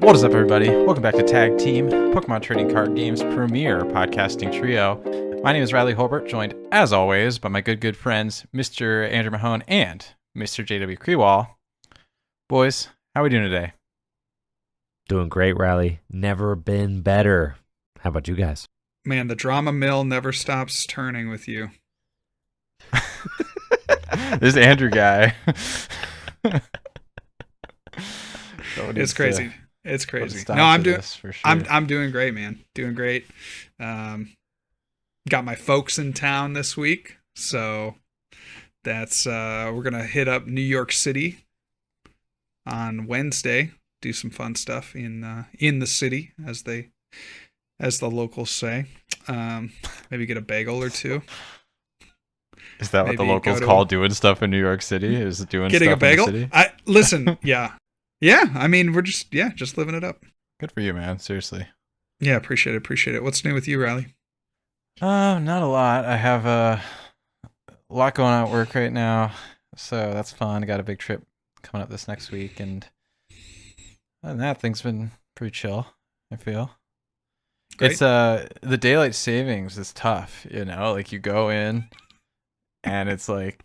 What is up, everybody? Welcome back to Tag Team, Pokemon Trading Card Game's premier podcasting trio. My name is Riley Hulbert, joined, as always, by my good friends, Mr. Andrew Mahone and Mr. JW Kriewall. Boys, how are we doing today? Doing great, Riley. Never been better. How about you guys? Man, the drama mill never stops turning with you. This Andrew guy. It's crazy. It's crazy. No, I'm doing for sure. I'm doing great, man. Doing great. Got my folks in town this week, so that's we're gonna hit up New York City on Wednesday. Do some fun stuff in the city, as the locals say. Maybe get a bagel or two. Is that what the locals call doing stuff in New York City? Is doing getting stuff a bagel? in the city? Listen, yeah. I mean, we're just living it up. Good for you, man. Seriously. Yeah, appreciate it. What's new with you, Riley? Not a lot. I have a lot going on at work right now, so that's fun. I got a big trip coming up this next week, and other than that, things been pretty chill, I feel. Great. It's the daylight savings is tough, like you go in and it's like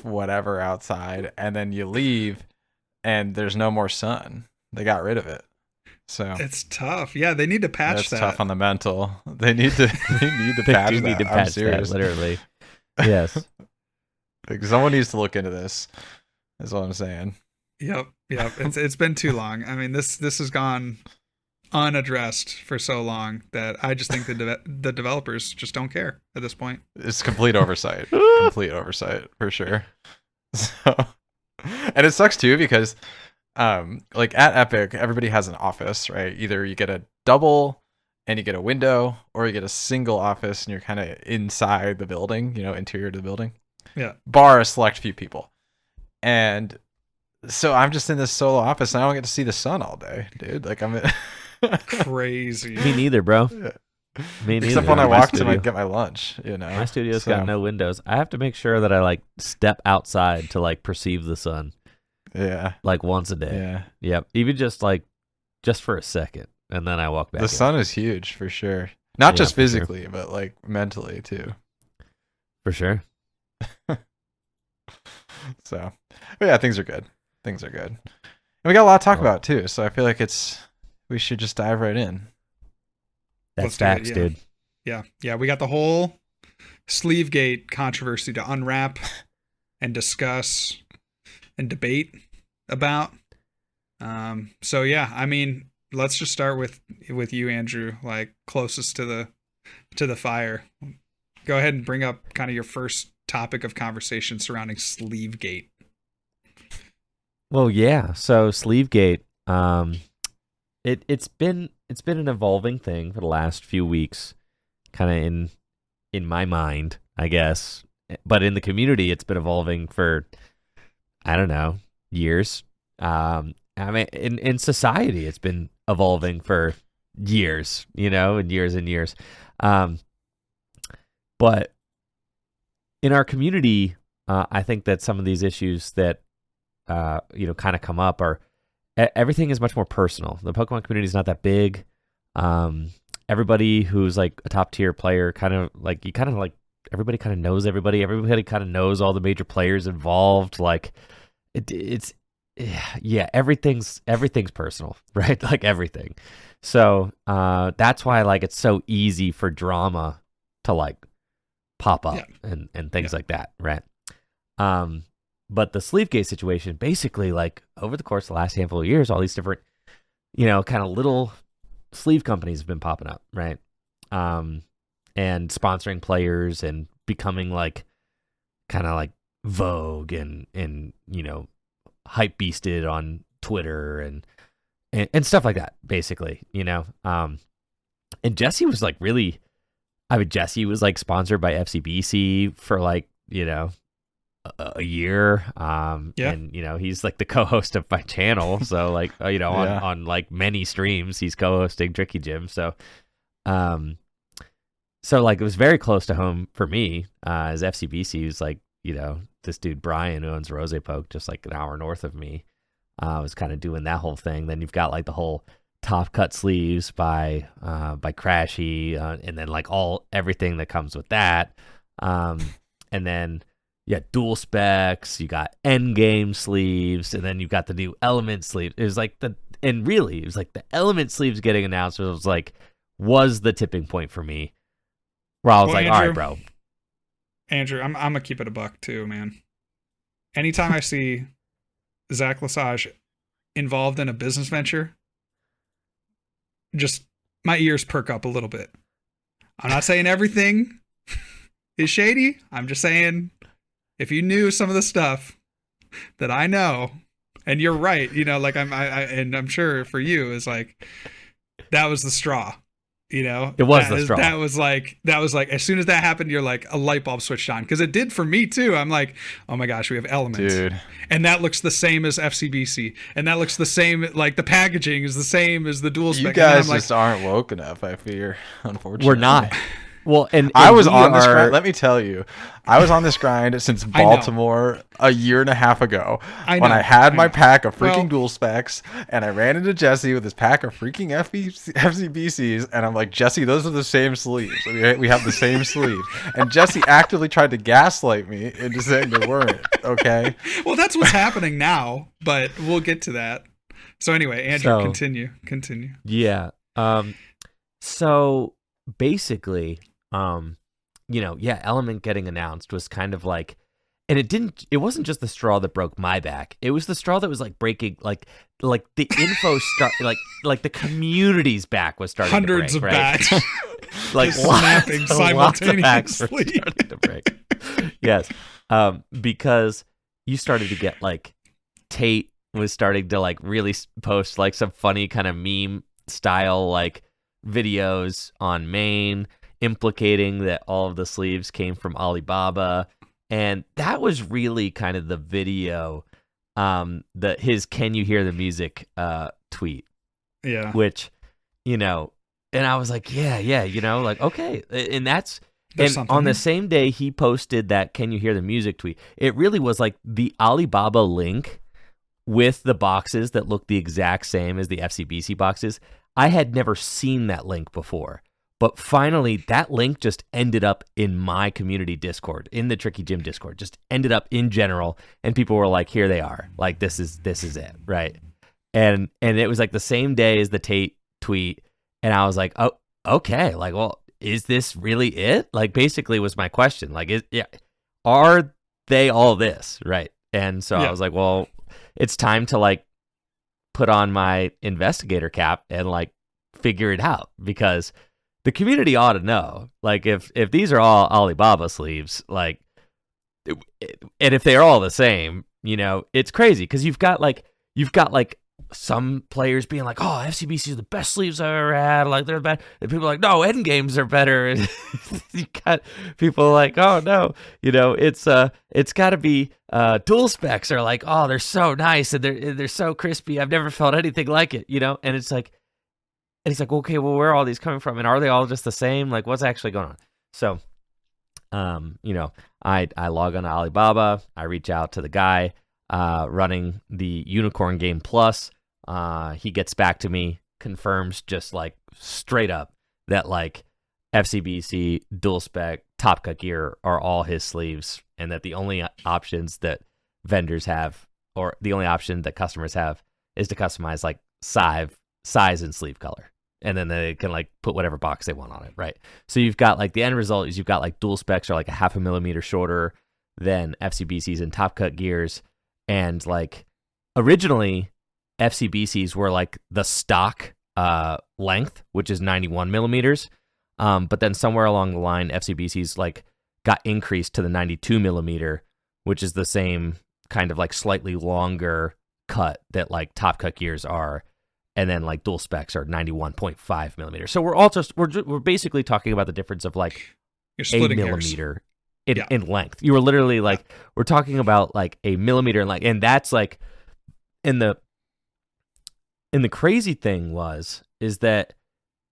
whatever outside, and then you leave and there's no more sun. They got rid of it. So it's tough. Yeah, they need to patch that. That's tough on the mental. They need to patch that. They need to patch that, literally. Yes. Like, someone needs to look into this, is what I'm saying. Yep. It's been too long. I mean, this has gone unaddressed for so long that I just think the developers just don't care at this point. It's complete oversight. Complete oversight, for sure. So, and it sucks too because like at Epic, everybody has an office, right? Either you get a double and you get a window, or you get a single office and you're kind of inside the building, interior to the building. Yeah. Bar a select few people. And so I'm just in this solo office and I don't get to see the sun all day, dude. Like I'm crazy. Me neither, bro. Yeah. Me neither. Except when I walk to get my lunch, My studio's got no windows. I have to make sure that I step outside to perceive the sun. Yeah. Once a day. Yeah. Yep. Even just for a second, and then I walk back. The sun is huge for sure. Not just physically, but mentally too. For sure. So, but yeah, things are good. And we got a lot to talk about too, so I feel like we should just dive right in. That's facts, dude. Yeah. We got the whole sleevegate controversy to unwrap and discuss and debate about. So yeah, I mean, let's just start with you, Andrew, closest to the fire. Go ahead and bring up kind of your first topic of conversation surrounding sleevegate. Well, yeah. So sleevegate, it's been an evolving thing for the last few weeks, kind of in my mind, I guess. But in the community, it's been evolving for, I don't know, years. I mean, in society, it's been evolving for years, and years and years. But in our community, I think that some of these issues that kind of come up are everything is much more personal. The Pokemon community is not that big. Everybody who's a top tier player everybody kind of knows everybody. Everybody kind of knows all the major players involved. Everything's personal, right? Everything. So that's why it's so easy for drama to pop up and things like that, right? But the sleevegate situation, basically, over the course of the last handful of years, all these different, kind of little sleeve companies have been popping up, right? And sponsoring players and becoming kind of Vogue and hype beasted on Twitter and stuff like that, basically, And Jesse was Jesse was sponsored by FCBC for a year. And he's the co-host of my channel. So on many streams, he's co-hosting Tricky Gym. So it was very close to home for me, as FCBC was this dude Brian who owns Rose Poke, just an hour north of me. was kind of doing that whole thing. Then you've got like the whole top cut sleeves by Crashy, and then like everything that comes with that. And then dual specs, you got end game sleeves, and then you've got the new element sleeve. It was like the element sleeves getting announced was the tipping point for me, where I was Well, like, all right, bro. Andrew, I'm gonna keep it a buck too, man. Anytime I see Zach Lesage involved in a business venture, just my ears perk up a little bit. I'm not saying everything is shady. I'm just saying, if you knew some of the stuff that I know, and you're right, like I'm sure for you is like, that was the straw. It was the straw. That was like as soon as that happened, you're like, a light bulb switched on, because it did for me too. I'm like, oh my gosh, we have elements, dude, and that looks the same as FCBC, and that looks the same, like the packaging is the same as the dual spec. You guys just aren't woke enough, I fear. Unfortunately, we're not. Well, and I was on this grind. Let me tell you, I was on this grind since Baltimore a year and a half ago, when I had my pack of freaking dual specs, and I ran into Jesse with his pack of freaking FCBCs, and I'm like, Jesse, those are the same sleeves. We have the same sleeve. And Jesse actively tried to gaslight me into saying they weren't. Okay. Well, that's what's happening now, but we'll get to that. So anyway, Andrew, continue. Yeah. So basically, Element getting announced was kind of like, and it wasn't just the straw that broke my back. It was the straw that was like breaking, like the info like the community's back was starting hundreds to break, of right? backs, like snapping simultaneously. Backs were starting to break. Yes, because you started to get like Tate was starting to like really post like some funny kind of meme style like videos on Maine, implicating that all of the sleeves came from Alibaba. And that was really kind of the video, his "Can you hear the music" tweet. Yeah. Which, and I was like, like, okay. And that's, There's and on the same day he posted that "Can you hear the music" tweet, it really was like the Alibaba link with the boxes that looked the exact same as the FCBC boxes. I had never seen that link before. But finally, that link just ended up in my community Discord, in the Tricky Gym Discord, just ended up in general. And people were like, here they are. Like, this is it, right? And it was like the same day as the Tate tweet. And I was like, oh, okay. Like, well, is this really it? Like, basically was my question. Like, are they all this, right? And so I was like, well, it's time to like put on my investigator cap and like figure it out, because the community ought to know, like, if these are all Alibaba sleeves, like, and if they're all the same, it's crazy, because you've got like some players being like, oh, FCBC is the best sleeves I've ever had, like they're bad, and people are like, no, end games are better. And you got people like, oh no, it's got to be dual specs are like, oh, they're so nice and they're so crispy. I've never felt anything like it, and it's like. And he's like, okay, well, where are all these coming from? And are they all just the same? Like, what's actually going on? So, I log on to Alibaba. I reach out to the guy running the Unicorn Game Plus. He gets back to me, confirms just like straight up that like FCBC, dual spec, Top Cut gear are all his sleeves, and that the only options that vendors have, or the only option that customers have, is to customize like size and sleeve color, and then they can like put whatever box they want on it, right? So you've got like the end result is you've got like dual specs are like a 0.5 millimeter shorter than FCBCs and Top Cut gears, and like originally FCBCs were like the stock length, which is 91 millimeters, but then somewhere along the line FCBCs like got increased to the 92 millimeter, which is the same kind of like slightly longer cut that like Top Cut gears are. And then like dual specs are 91.5 millimeters. So we're basically talking about the difference of like a millimeter in length. You were literally like, we're talking about like a millimeter in length. And that's like, and the crazy thing is that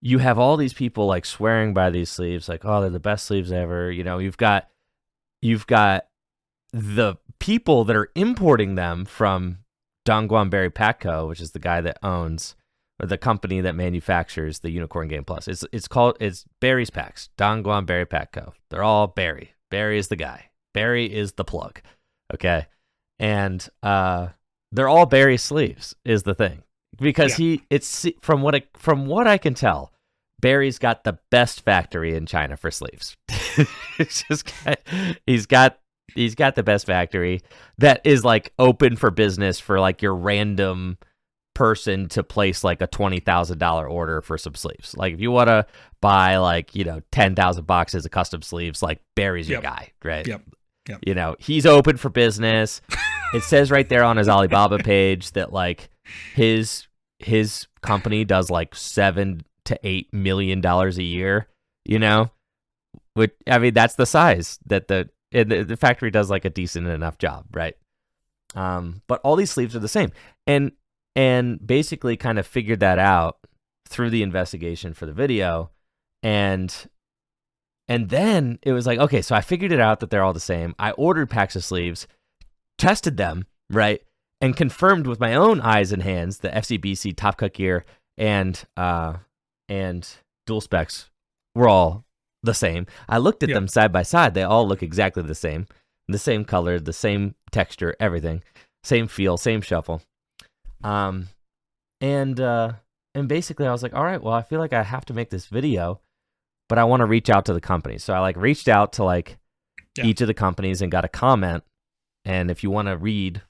you have all these people like swearing by these sleeves, like, oh, they're the best sleeves ever. You've got the people that are importing them from Dongguan Berry Pack Co., which is the guy that owns, or the company that manufactures the Unicorn Game Plus. It's Barry's Packs, Dongguan Berry Pack Co. They're all Barry. Barry is the guy. Barry is the plug. Okay. And they're all Barry sleeves is the thing. Because from what I can tell, Barry's got the best factory in China for sleeves. He's got the best factory that is like open for business for like your random person to place like a $20,000 order for some sleeves. Like if you want to buy like, 10,000 boxes of custom sleeves, like Barry's your guy, right? Yep. He's open for business. It says right there on his Alibaba page that like his company does like $7 to $8 million a year, which, I mean, that's the size that the factory does like a decent enough job, right? But all these sleeves are the same, and basically kind of figured that out through the investigation for the video, and then it was like, okay, so I figured it out that they're all the same. I ordered packs of sleeves, tested them, right, and confirmed with my own eyes and hands the FCBC Top Cut gear and dual specs were all the same. I looked at them side by side. They all look exactly the same color, the same texture, everything, same feel, same shuffle. And basically I was like, all right, well, I feel like I have to make this video, but I want to reach out to the company. So I like reached out to like each of the companies and got a comment. And if you want to read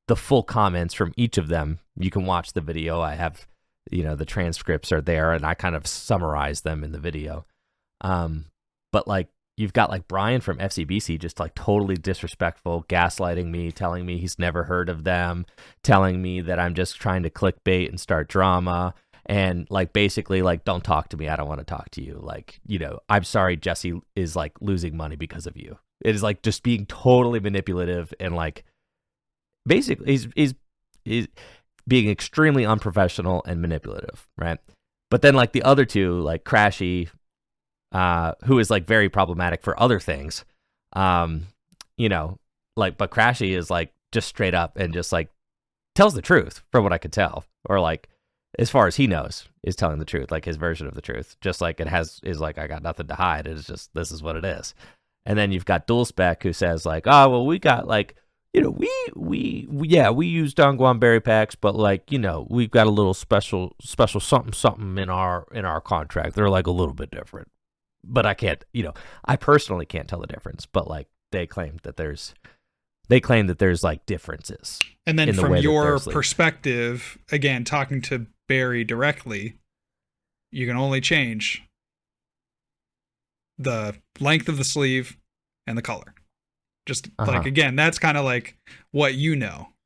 the full comments from each of them, you can watch the video. I have, the transcripts are there and I kind of summarize them in the video. But like you've got like Brian from FCBC just like totally disrespectful, gaslighting me, telling me he's never heard of them, telling me that I'm just trying to clickbait and start drama. And like basically like, don't talk to me. I don't want to talk to you. Like, I'm sorry Jesse is like losing money because of you. It is like just being totally manipulative and like basically he's being extremely unprofessional and manipulative, right? But then like the other two, like Crashy, who is like very problematic for other things, but Crashy is like just straight up and just like tells the truth from what I could tell, or like as far as he knows is telling the truth, like his version of the truth, just like is like, I got nothing to hide. It's just, this is what it is. And then you've got Dual Spec who says like, oh, well, we got like, we use Dongguan Berry Packs, but like, we've got a little special something in our contract. They're like a little bit different, but I can't, I personally can't tell the difference, but like they claim that there's like differences. And then from your perspective, again, talking to Barry directly, you can only change the length of the sleeve and the color. Just like, again, that's kind of like what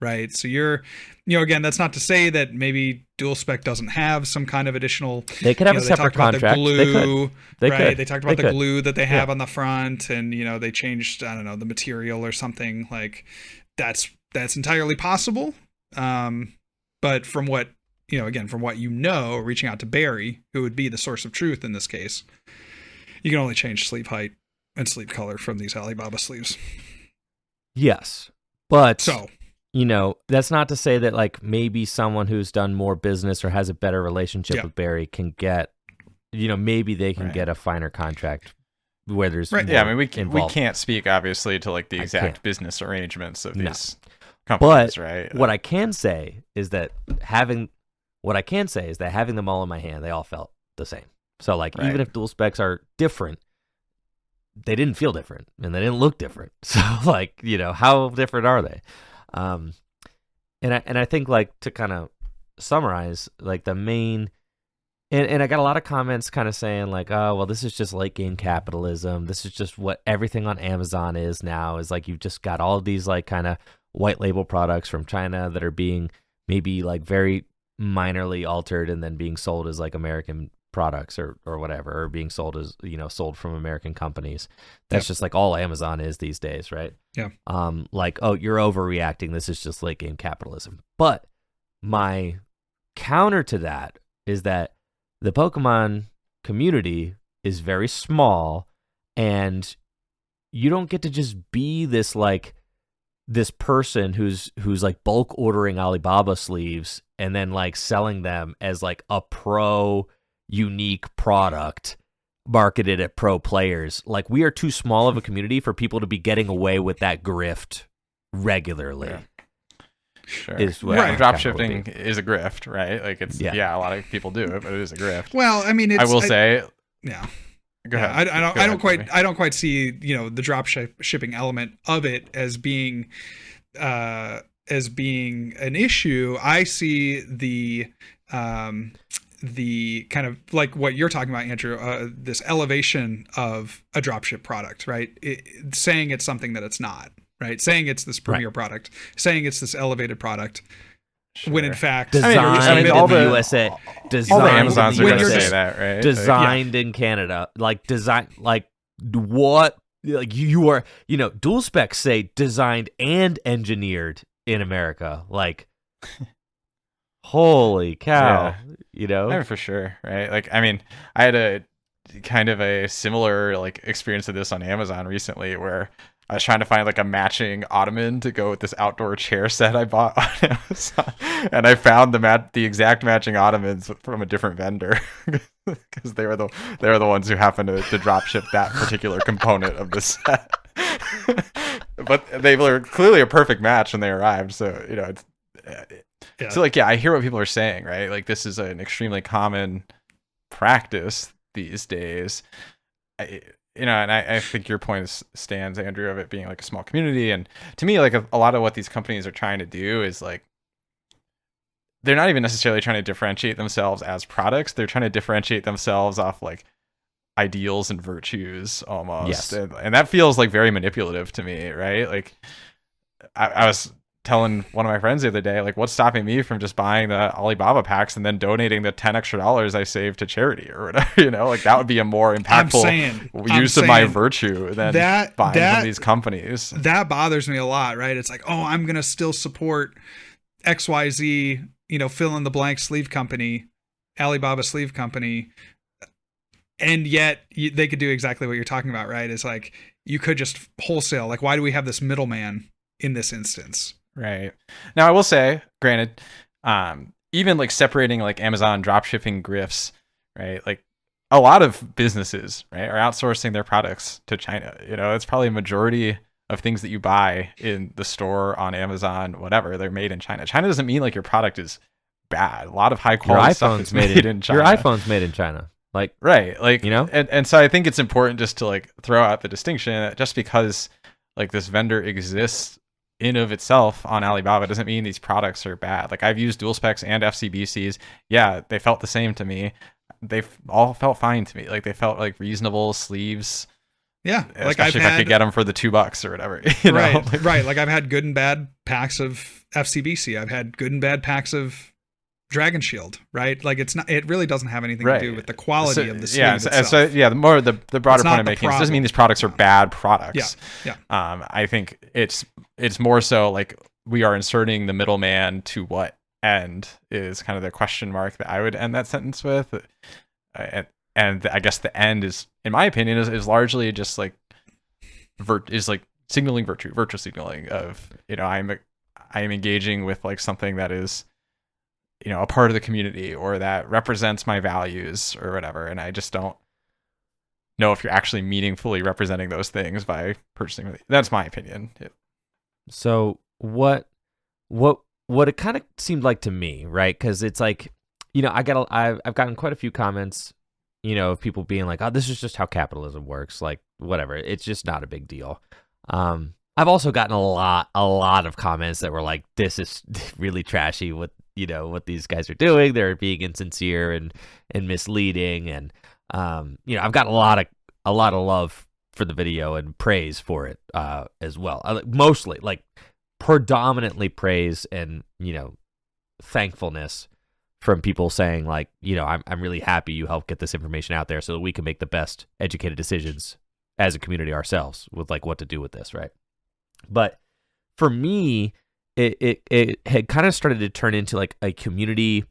right? So you're, again, that's not to say that maybe Dual Spec doesn't have some kind of additional. They could have a separate contract. The glue, they right? Could. They talked about the glue that they have on the front, and they changed, I don't know, the material or something. Like that's entirely possible. But from what again, from what reaching out to Barry, who would be the source of truth in this case, you can only change sleeve height and sleeve color from these Alibaba sleeves. Yes, but so that's not to say that like maybe someone who's done more business or has a better relationship with Barry can get, maybe they can get a finer contract where there's more we can't speak obviously to like the exact business arrangements of these companies, but right? What I can say is that having them all in my hand, they all felt the same. So like even if dual specs are different, they didn't feel different and they didn't look different. So like, how different are they? And I think like to kind of summarize like the main, and I got a lot of comments kind of saying like, oh, well, this is just late game capitalism. This is just what everything on Amazon is now, is like, you've just got all of these like kind of white label products from China that are being maybe like very minorly altered and then being sold as like American products or whatever, or being sold as sold from American companies. That's just like all Amazon is these days, right? Like, oh, you're overreacting, this is just late game capitalism. But my counter to that is that the Pokemon community is very small, and you don't get to just be this like this person who's like bulk ordering Alibaba sleeves and then like selling them as like a pro unique product marketed at pro players. Like, we are too small of a community for people to be getting away with that grift regularly. Yeah. Sure. Right. Drop shipping is a grift, right? Like, it's a lot of people do it, but it is a grift. Well, I mean, I will say, yeah. Go ahead. I don't quite see, the drop shipping element of it as being an issue. I see the kind of like what you're talking about, Andrew, this elevation of a dropship product, right? Saying it's something that it's not, right? Saying it's this premier product, saying it's this elevated product. Sure. When in fact, designed all in the the USA, all the designed Amazons in are the going to USA, say that, right? designed in Canada, like design, like what, like you are, dual specs say designed and engineered in America, like holy cow, I mean, for sure, right? Like, I mean, I had a kind of a similar like experience of this on Amazon recently, where I was trying to find like a matching ottoman to go with this outdoor chair set I bought on Amazon, and I found the exact matching ottomans from a different vendor because they were the ones who happened to drop ship that particular component of the set. But they were clearly a perfect match when they arrived, so it's. So like, I hear what people are saying, right? Like, this is an extremely common practice these days. And I think your point stands, Andrew, of it being like a small community. And to me, like a lot of what these companies are trying to do is like, they're not even necessarily trying to differentiate themselves as products. They're trying to differentiate themselves off like ideals and virtues almost. Yes. And that feels like very manipulative to me, right? Like, I was telling one of my friends the other day, like, what's stopping me from just buying the Alibaba packs and then donating the $10 extra I saved to charity or whatever, like that would be a more impactful use of my virtue than buying from these companies. That bothers me a lot, right? It's like, oh, I'm going to still support XYZ, fill in the blank sleeve company, Alibaba sleeve company. And yet they could do exactly what you're talking about, right? It's like, you could just wholesale. Like, why do we have this middleman in this instance? Right. Now, I will say, granted, even like separating like Amazon drop shipping grifts, right? Like, a lot of businesses, right, are outsourcing their products to China. It's probably a majority of things that you buy in the store, on Amazon, whatever, they're made in China. China doesn't mean like your product is bad. A lot of high quality stuff is made in China. Your iPhone's made in China. Like, right. Like, and so I think it's important just to like throw out the distinction that just because like this vendor exists in of itself on Alibaba doesn't mean these products are bad. Like, I've used dual specs and FCBCs. Yeah, they felt the same to me. They all felt fine to me. Like, they felt like reasonable sleeves. Yeah, like especially if I could get them for the $2 or whatever. Right. Like, I've had good and bad packs of FCBC. I've had good and bad packs of Dragon Shield. Right. Like, it's not. It really doesn't have anything to do with the quality of the sleeve itself. The broader point I'm making, it doesn't mean these products are bad products. Yeah. I think it's more so like we are inserting the middleman to what end is kind of the question mark that I would end that sentence with. And I guess the end is, in my opinion, is largely just like signaling virtue signaling of, I'm engaging with like something that is, a part of the community or that represents my values or whatever. And I just don't know if you're actually meaningfully representing those things by purchasing. That's my opinion. So what it kind of seemed like to me, right? Because it's like, I've gotten quite a few comments, of people being like, oh, this is just how capitalism works. Like, whatever. It's just not a big deal. I've also gotten a lot of comments that were like, this is really trashy what these guys are doing. They're being insincere and misleading. And, I've got a lot of love for the video and praise for it as well. Mostly, like, predominantly praise and, thankfulness from people saying like, I'm really happy you helped get this information out there so that we can make the best educated decisions as a community ourselves with like what to do with this, right? But for me, it had kind of started to turn into like a community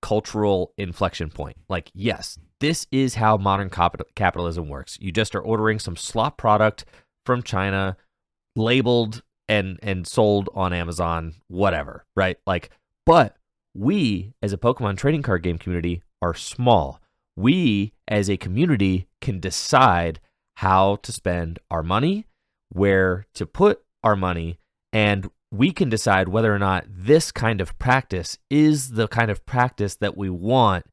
cultural inflection point. Like, yes, this is how modern capitalism works. You just are ordering some slop product from China, labeled and sold on Amazon, whatever, right? Like, but we as a Pokemon trading card game community are small. We as a community can decide how to spend our money, where to put our money, and we can decide whether or not this kind of practice is the kind of practice that we want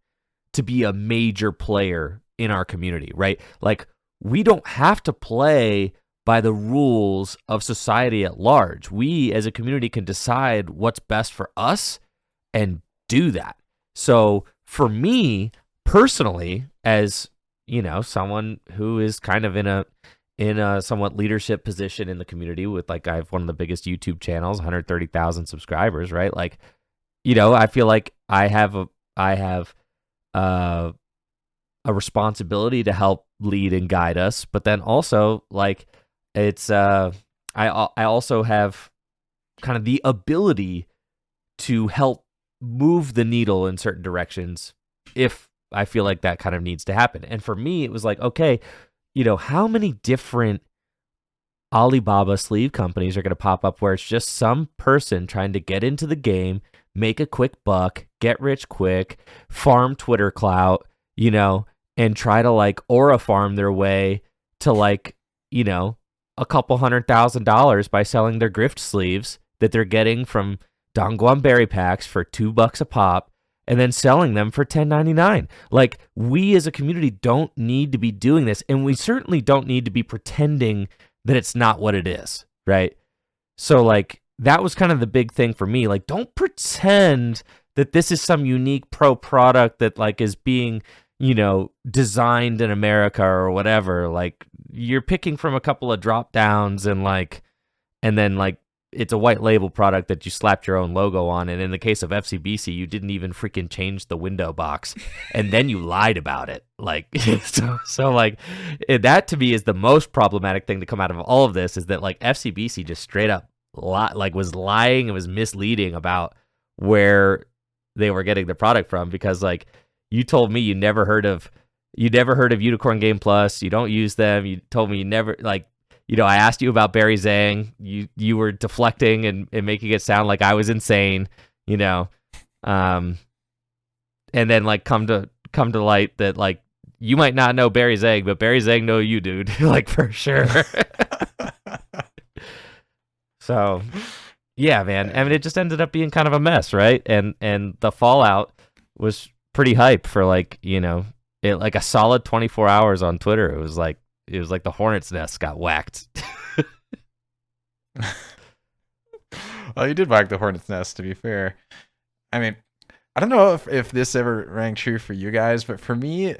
to be a major player in our community, right? Like, we don't have to play by the rules of society at large. We as a community can decide what's best for us and do that. So for me personally, as someone who is kind of in a somewhat leadership position in the community, with like, I have one of the biggest YouTube channels, 130,000 subscribers, right? Like, I feel like I have a responsibility to help lead and guide us, but then also, like, it's I also have kind of the ability to help move the needle in certain directions if I feel like that kind of needs to happen. And for me, it was like, okay, how many different Alibaba sleeve companies are going to pop up where it's just some person trying to get into the game, make a quick buck, get rich quick, farm Twitter clout, and try to like aura farm their way to like, a couple $100,000 by selling their grift sleeves that they're getting from Dongguan berry packs for $2 a pop, and then selling them for $10.99. Like, we as a community don't need to be doing this, and we certainly don't need to be pretending that it's not what it is, right? So, like, that was kind of the big thing for me. Like, don't pretend that this is some unique pro product that, like, is being, designed in America or whatever. Like, you're picking from a couple of drop downs and then it's a white label product that you slapped your own logo on. And in the case of FCBC, you didn't even freaking change the window box, and then you lied about it. Like, so like, that to me is the most problematic thing to come out of all of this, is that like FCBC just straight up was lying and was misleading about where they were getting the product from, because like, you told me you never heard of Unicorn Game Plus. You don't use them. You told me you never, like, I asked you about Barry Zhang. You were deflecting and making it sound like I was insane, and then like come to light that like, you might not know Barry Zhang, but Barry Zhang know you, dude, like, for sure. So yeah, man. I mean, it just ended up being kind of a mess, right? And the fallout was pretty hype for like, like a solid 24 hours on Twitter. It was like the hornet's nest got whacked. Well, you did whack the hornet's nest, to be fair. I mean, I don't know if this ever rang true for you guys, but for me,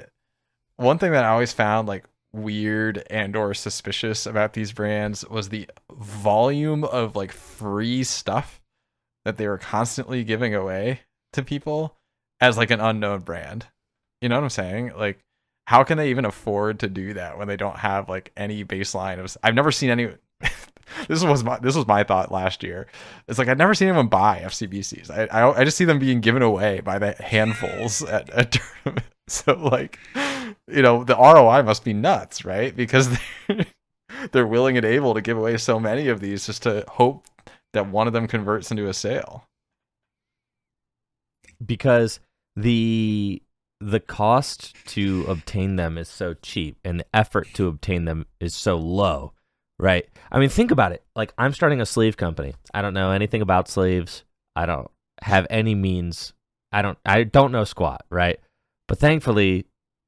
one thing that I always found like weird and or suspicious about these brands was the volume of like free stuff that they were constantly giving away to people as like an unknown brand. You know what I'm saying? Like, how can they even afford to do that when they don't have like any baseline of? I've never seen any. This was my thought last year. It's like, I've never seen anyone buy FCBCs. I just see them being given away by the handfuls at tournaments. So like, the ROI must be nuts, right? Because they're willing and able to give away so many of these just to hope that one of them converts into a sale. Because the cost to obtain them is so cheap, and the effort to obtain them is so low, right? I mean, think about it. Like, I'm starting a sleeve company. I don't know anything about sleeves. I don't have any means. I don't know squat, right? But thankfully,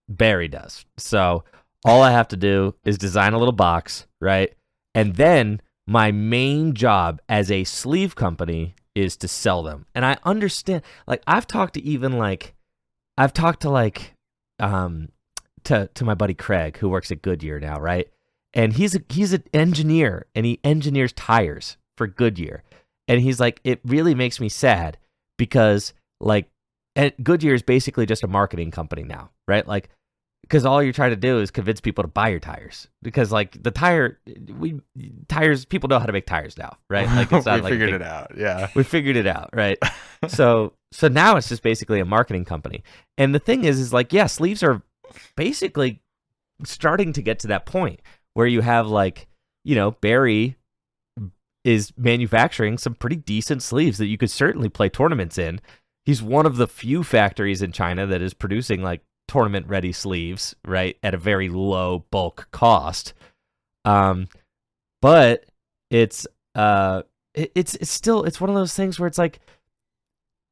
Barry does. So all I have to do is design a little box, right? And then my main job as a sleeve company is to sell them. And I understand, like, I've talked to my buddy Craig, who works at Goodyear now, right? And he's an engineer, and he engineers tires for Goodyear. And he's like, it really makes me sad because like, Goodyear is basically just a marketing company now, right? Like, because all you're trying to do is convince people to buy your tires, because like tires, people know how to make tires now, right? Like, it's not we figured it out. Yeah, we figured it out, right? So now it's just basically a marketing company. And the thing is like, yeah, sleeves are basically starting to get to that point where you have like, Barry is manufacturing some pretty decent sleeves that you could certainly play tournaments in. He's one of the few factories in China that is producing like tournament ready sleeves, right, at a very low bulk cost. But it's still one of those things where it's like,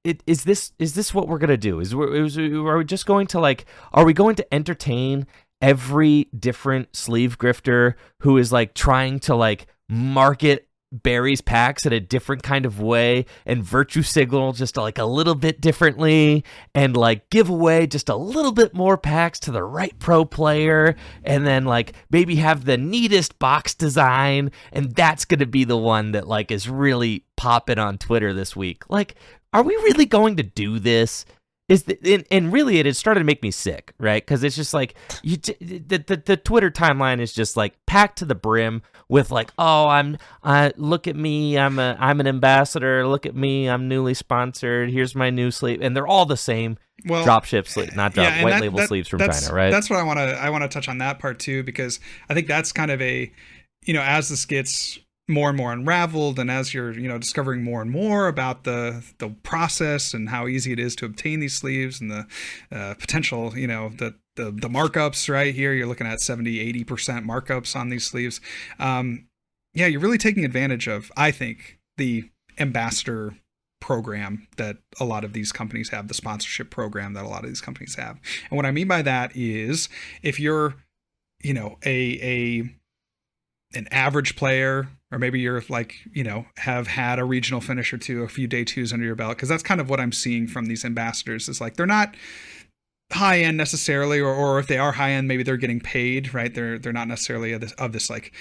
is this what we're gonna do? Are we just going to like, are we going to entertain every different sleeve grifter who is like trying to like market berries packs in a different kind of way and virtue signal just like a little bit differently and like give away just a little bit more packs to the right pro player and then like maybe have the neatest box design and that's going to be the one that like is really popping on Twitter this week? Like, are we really going to do this? And really it had started to make me sick, right? Because it's just like the Twitter timeline is just like packed to the brim with like, oh, look at me, I'm an ambassador, look at me, I'm newly sponsored, here's my new sleeve, and they're all the same dropship sleeve, not white label sleeves from China, right? That's what I want to touch on that part too, because I think that's kind of a, as this gets more and more unraveled, and as you're discovering more and more about the process and how easy it is to obtain these sleeves and the potential, the markups right here, you're looking at 70-80% markups on these sleeves. You're really taking advantage of, I think, the ambassador program that a lot of these companies have, the sponsorship program that a lot of these companies have. And what I mean by that is, if you're an average player, or maybe you're like, have had a regional finish or two, a few day twos under your belt, because that's kind of what I'm seeing from these ambassadors, is like, they're not high end necessarily, or if they are high end, maybe they're getting paid, right? They're not necessarily of this like,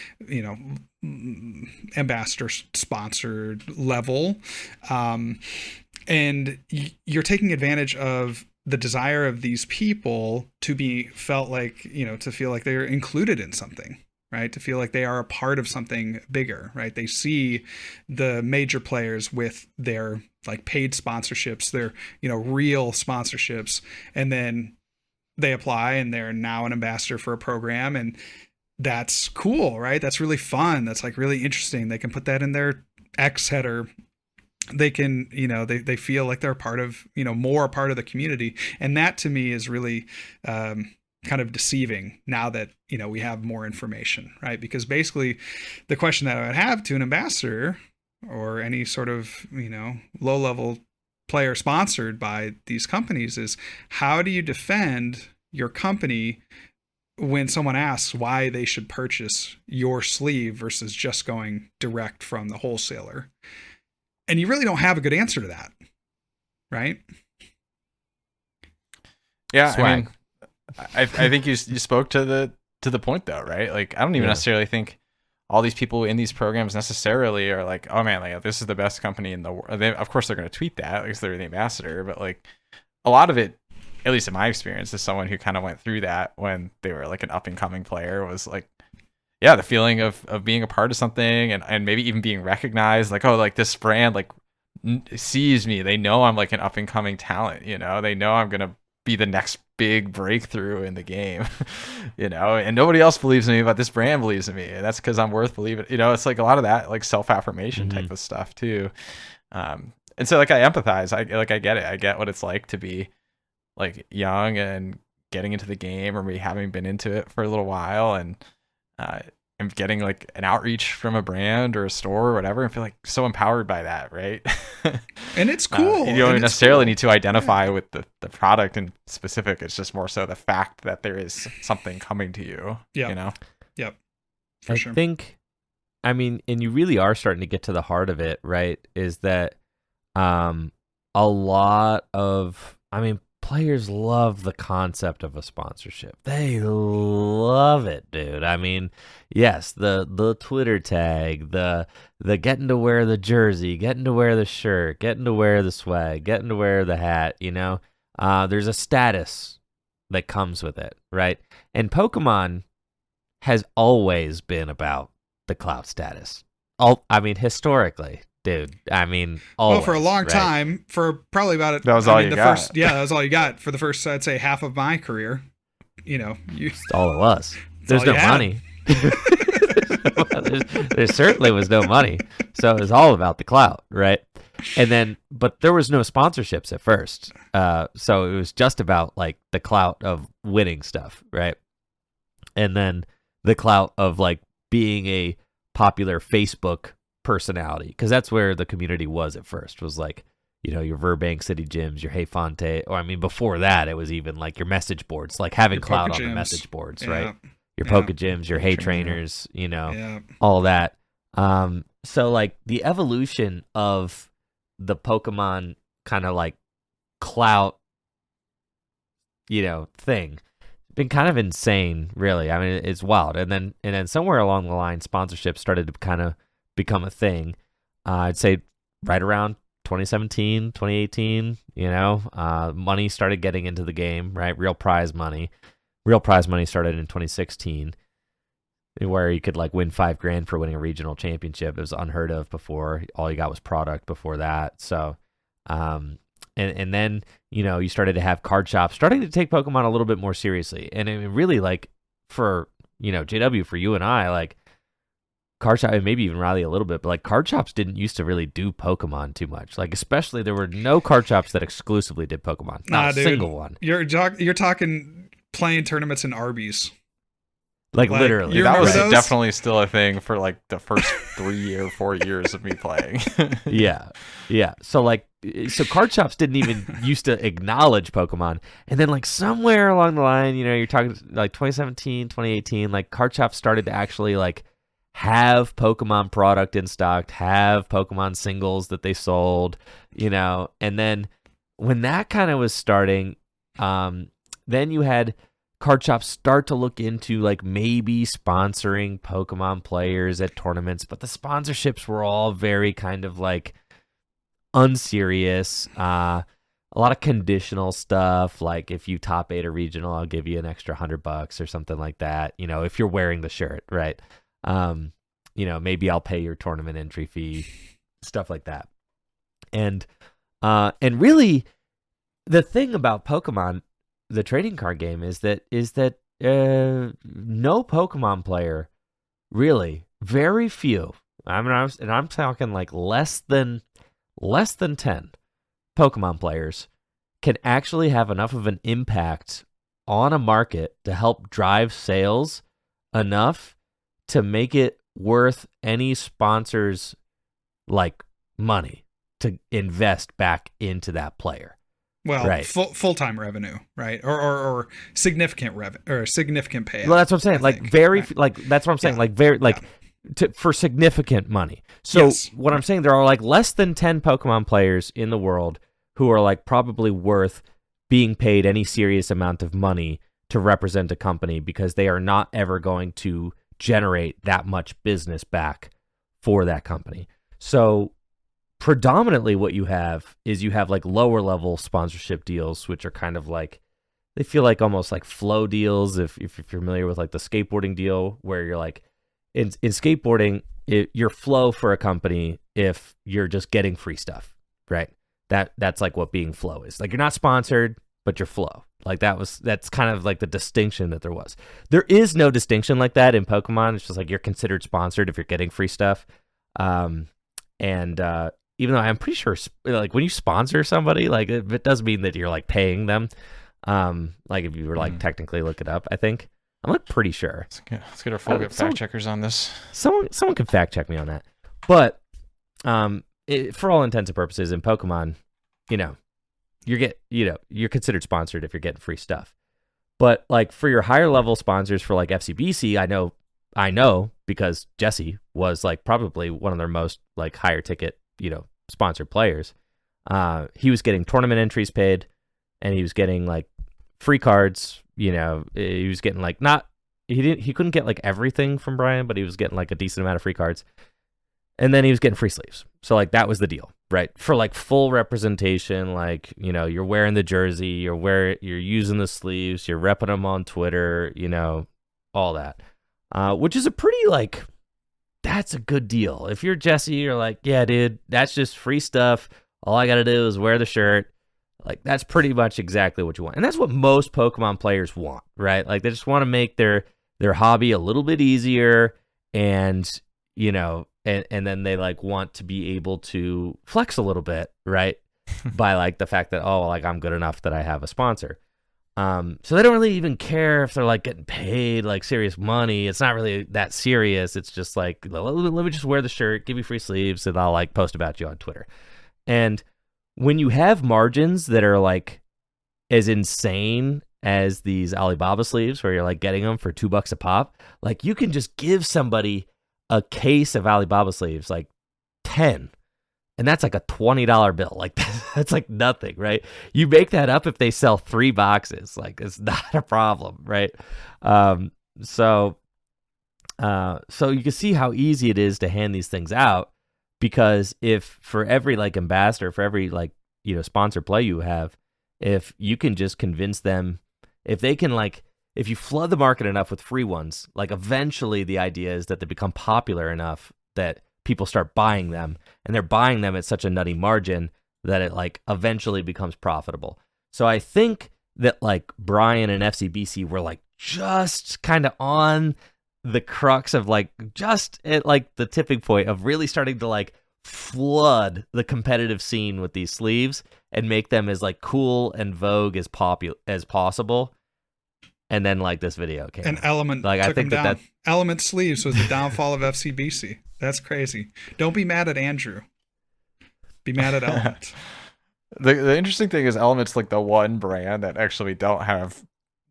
ambassador sponsored level. And you're taking advantage of the desire of these people to be felt like, to feel like they're included in something, right? To feel like they are a part of something bigger, right? They see the major players with their like paid sponsorships, their, real sponsorships, and then they apply and they're now an ambassador for a program. And that's cool, right? That's really fun. That's like really interesting. They can put that in their X header. They can, they feel like they're a part of, more a part of the community. And that to me is really, kind of deceiving now that we have more information, right? Because basically the question that I would have to an ambassador or any sort of low level player sponsored by these companies is, how do you defend your company when someone asks why they should purchase your sleeve versus just going direct from the wholesaler? And you really don't have a good answer to that, right? Yeah, Swag. I mean, I think you spoke to the point though, right? Like, I don't even necessarily think all these people in these programs necessarily are like, oh man, like this is the best company in the world. Of course they're going to tweet that because they're the ambassador, but like a lot of it, at least in my experience, as someone who kind of went through that when they were like an up and coming player, was like, yeah, the feeling of being a part of something and maybe even being recognized, like, oh, like this brand like sees me, they know I'm like an up and coming talent, they know I'm gonna be the next big breakthrough in the game, and nobody else believes in me, but this brand believes in me, and that's because I'm worth believing. It's like a lot of that like self-affirmation type of stuff too. And so like I empathize. I get it. I get what it's like to be like young and getting into the game, or maybe having been into it for a little while, and I'm getting like an outreach from a brand or a store or whatever, and feel like so empowered by that, right? And it's cool. You don't necessarily need to identify with the product in specific. It's just more so the fact that there is something coming to you. Yep. For sure. I think, I mean, and you really are starting to get to the heart of it, right? Is that a lot of, players love the concept of a sponsorship. They love it, dude. I mean, yes, the Twitter tag, the getting to wear the jersey, getting to wear the shirt, getting to wear the swag, getting to wear the hat, there's a status that comes with it, right? And Pokemon has always been about the clout status. Historically. Dude, always, well, for a long right? time, for probably about it. That was all you got. That was all you got for the first, I'd say, half of my career. That's all it was. There's no money. there certainly was no money. So it was all about the clout, right? But there was no sponsorships at first. So it was just about like the clout of winning stuff, right? And then the clout of like being a popular Facebook personality, because that's where the community was at first, was like, you know, your Burbank City Gyms, your Hey Fonte, or I mean, before that, it was even like your message boards, like having your clout on the message boards, right? Your Poke Gyms, your Hey Trainers, you know, all that. So like the evolution of the Pokemon kind of like clout, you know, thing, been kind of insane, really. I mean, it's wild. And then somewhere along the line, sponsorship started to kind of become a thing. I'd say right around 2017, 2018, you know, money started getting into the game, right? Real prize money started in 2016, where you could like win $5,000 for winning a regional championship. It was unheard of before. All you got was product before that. So, and then, you know, you started to have card shops starting to take Pokemon a little bit more seriously. And it really, like, for, you know, JW, for you and I, like, card shop, and maybe even Riley a little bit, but like card shops didn't used to really do Pokemon too much. Like, especially there were no card shops that exclusively did Pokemon. Not a single one. You're talking playing tournaments in Arby's. Like literally. That was definitely still a thing for like the first 3 or 4 years of me playing. Yeah. So card shops didn't even used to acknowledge Pokemon. And then like somewhere along the line, you know, you're talking like 2017, 2018, like card shops started to actually like have Pokemon product in stock, have Pokemon singles that they sold, you know. And then when that kind of was starting, then you had card shops start to look into like maybe sponsoring Pokemon players at tournaments, but the sponsorships were all very kind of like unserious. A lot of conditional stuff, like if you top 8 a regional, I'll give you an extra $100 or something like that. You know, if you're wearing the shirt, right? You know, maybe I'll pay your tournament entry fee, stuff like that. And really, the thing about Pokemon, the trading card game, is that no Pokemon player, really, very few. I'm talking like less than 10 Pokemon players can actually have enough of an impact on a market to help drive sales enough to make it worth any sponsors like money to invest back into that player. Well, right. full-time revenue, right? Or significant revenue or significant payout. Well, that's what I'm saying. That's what I'm saying. Like very like for significant money. So what I'm saying, there are like less than 10 Pokemon players in the world who are like probably worth being paid any serious amount of money to represent a company, because they are not ever going to generate that much business back for that company. So predominantly what you have is like lower level sponsorship deals, which are kind of like, they feel like almost like flow deals. If you're familiar with like the skateboarding deal, where you're like in skateboarding, you're flow for a company if you're just getting free stuff, right? That's like what being flow is. Like, you're not sponsored, but you're flow. Like that's kind of like the distinction that there was. There is no distinction like that in Pokemon. It's just like you're considered sponsored if you're getting free stuff. Even though I'm pretty sure, like, when you sponsor somebody, like, it does mean that you're like paying them. Like, if you were like technically look it up, I think I'm like pretty sure. Let's get our full fact checkers on this. Someone can fact check me on that. But for all intents and purposes in Pokemon, you know, you're considered sponsored if you're getting free stuff. But like for your higher level sponsors for like FCBC, I know because Jesse was like probably one of their most like higher ticket, you know, sponsored players. He was getting tournament entries paid, and he was getting like free cards. You know, he was getting like he couldn't get like everything from Brian, but he was getting like a decent amount of free cards. And then he was getting free sleeves. So like that was the deal, right? For like full representation, like, you know, you're wearing the jersey, you're using the sleeves, you're repping them on Twitter, you know, all that. Which is a pretty like, that's a good deal. If you're Jesse, you're like, yeah, dude, that's just free stuff. All I got to do is wear the shirt. Like, that's pretty much exactly what you want. And that's what most Pokemon players want, right? Like, they just want to make their hobby a little bit easier. And, and then they like want to be able to flex a little bit, right? By like the fact that, oh, like I'm good enough that I have a sponsor. So they don't really even care if they're like getting paid like serious money. It's not really that serious. It's just like, let me just wear the shirt, give you free sleeves, and I'll like post about you on Twitter. And when you have margins that are like as insane as these Alibaba sleeves, where you're like getting them for $2 a pop, like you can just give somebody a case of Alibaba sleeves, like 10, and that's like a $20 bill. Like that's like nothing, right? You make that up if they sell 3 boxes, like it's not a problem, right? So you can see how easy it is to hand these things out, because if for every like ambassador, for every like, sponsor play you have, if you can just convince them, if they can like, if you flood the market enough with free ones, like eventually the idea is that they become popular enough that people start buying them, and they're buying them at such a nutty margin that it like eventually becomes profitable. So I think that like Brian and FCBC were like just kind of on the crux of like just at like the tipping point of really starting to like flood the competitive scene with these sleeves and make them as like cool and vogue as possible. And then like this video came An out. Element like took I think him down. that Element sleeves was the downfall of FCBC. That's crazy. Don't be mad at Andrew. Be mad at Element. The interesting thing is Element's like the one brand that actually we don't have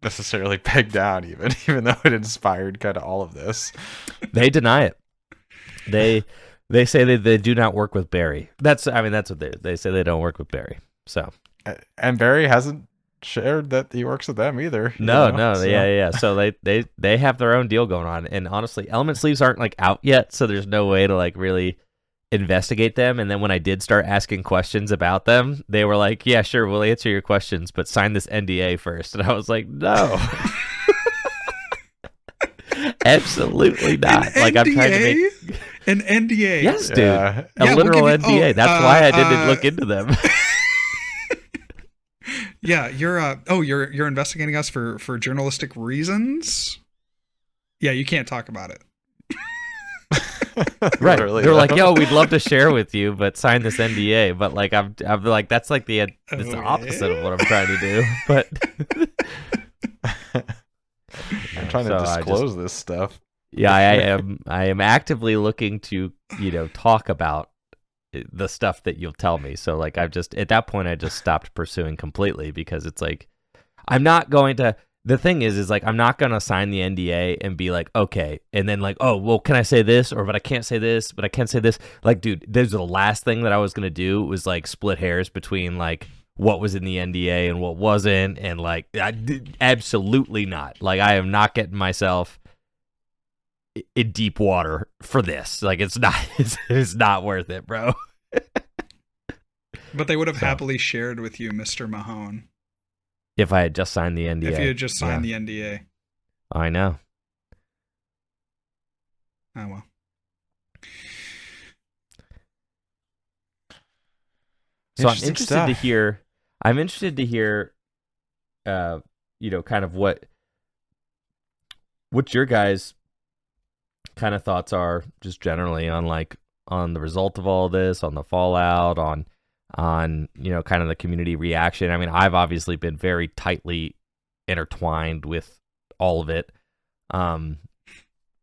necessarily pegged down, even though it inspired kind of all of this. They deny it. They say that they do not work with Barry. That's what they say. They don't work with Barry. So, and Barry hasn't shared that he works with them either. No, so. yeah. So they have their own deal going on, and honestly, Element sleeves aren't like out yet, so there's no way to like really investigate them. And then when I did start asking questions about them, they were like, "Yeah, sure, we'll answer your questions, but sign this NDA first." And I was like, "No." Absolutely not. An like NDA? I'm trying to make an NDA. Yes, dude. Yeah. A literal we'll give you, NDA. That's why I didn't look into them. Yeah, you're investigating us for journalistic reasons. Yeah, you can't talk about it. Right. Literally, They're like, "Yo, we'd love to share with you, but sign this NDA." But like I'm like, that's like the opposite of what I'm trying to do. But I'm trying to disclose this stuff. Yeah, I am actively looking to, talk about the stuff that you'll tell me. So like I've just, at that point, I just stopped pursuing completely, because it's like, I'm not going to, the thing is like, I'm not going to sign the NDA and be like, okay. And then like, oh, well, can I say this? But I can't say this, but I can't say this. Like, dude, there's the last thing that I was going to do was like split hairs between like what was in the NDA and what wasn't. And like, absolutely not. Like, I am not getting myself in deep water for this. Like, it's not worth it, bro. But they would have happily shared with you, Mr. Mahone, if I had just signed the NDA. if you had just signed the NDA. I know. Oh well. So I'm interested to hear. I'm interested to hear, kind of what your guys' kind of thoughts are, just generally on the result of all this, on the fallout, on kind of the community reaction. I mean, I've obviously been very tightly intertwined with all of it. One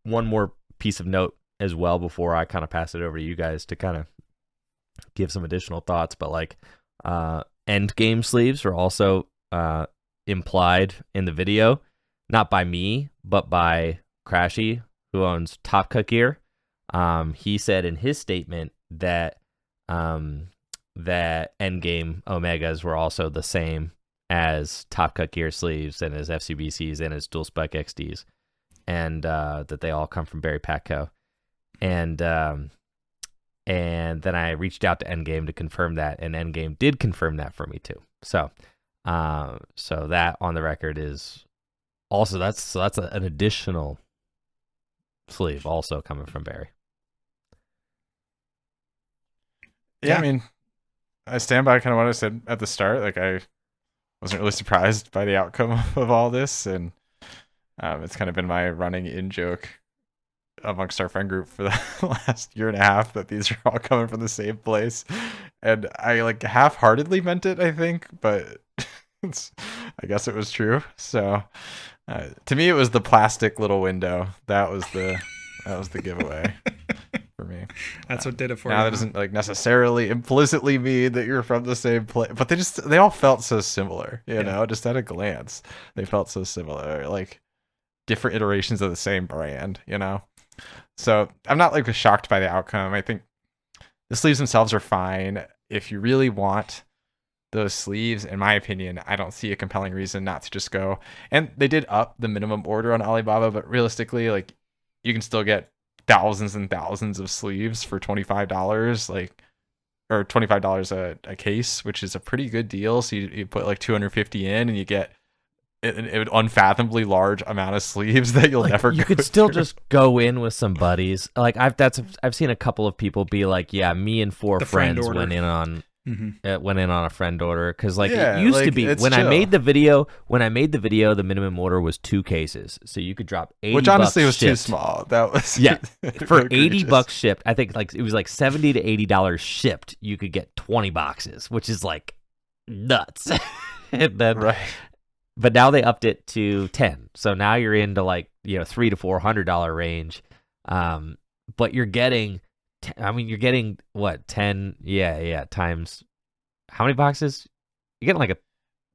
more piece of note as well before I kind of pass it over to you guys to kind of give some additional thoughts, but like end game sleeves were also implied in the video, not by me, but by Crashy, who owns Top Cut Gear. He said in his statement that that endgame Omegas were also the same as Top Cut Gear sleeves and as FCBCs and as Dual Spec XDs, and that they all come from Barry Patco. And then I reached out to Endgame to confirm that, and Endgame did confirm that for me too. So that on the record is also that's an additional sleeve also coming from Barry. Yeah, I mean, I stand by kind of what I said at the start. Like, I wasn't really surprised by the outcome of all this, and it's kind of been my running in joke amongst our friend group for the last year and a half that these are all coming from the same place, and I like half-heartedly meant it, I think, but I guess it was true. So to me, it was the plastic little window that was the giveaway for me. That's what did it for now you. That doesn't like necessarily implicitly mean that you're from the same place, but they all felt so similar, you know, just at a glance they felt so similar, like different iterations of the same brand, you know. So I'm not like shocked by the outcome. I think the sleeves themselves are fine. If you really want those sleeves, in my opinion, I don't see a compelling reason not to just go. And they did up the minimum order on Alibaba, but realistically, like, you can still get thousands and thousands of sleeves for $25, like, or $25 a case, which is a pretty good deal. So you put like 250 in, and you get an unfathomably large amount of sleeves that you'll like, never. You could still just go in with some buddies. Like I've seen a couple of people be like, yeah, me and four friends went in on. Went in on a friend order, because like it used to be when chill. I made the video, the minimum order was 2 cases, so you could drop 80, which honestly was shipped. too small. That was for $80 shipped. I think like it was like $70 to $80 shipped. You could get 20 boxes, which is like nuts. And then, right. But now they upped it to 10, so now you're into like $300 to $400 range. But you're getting. You're getting what 10? Yeah. Times how many boxes? You're getting like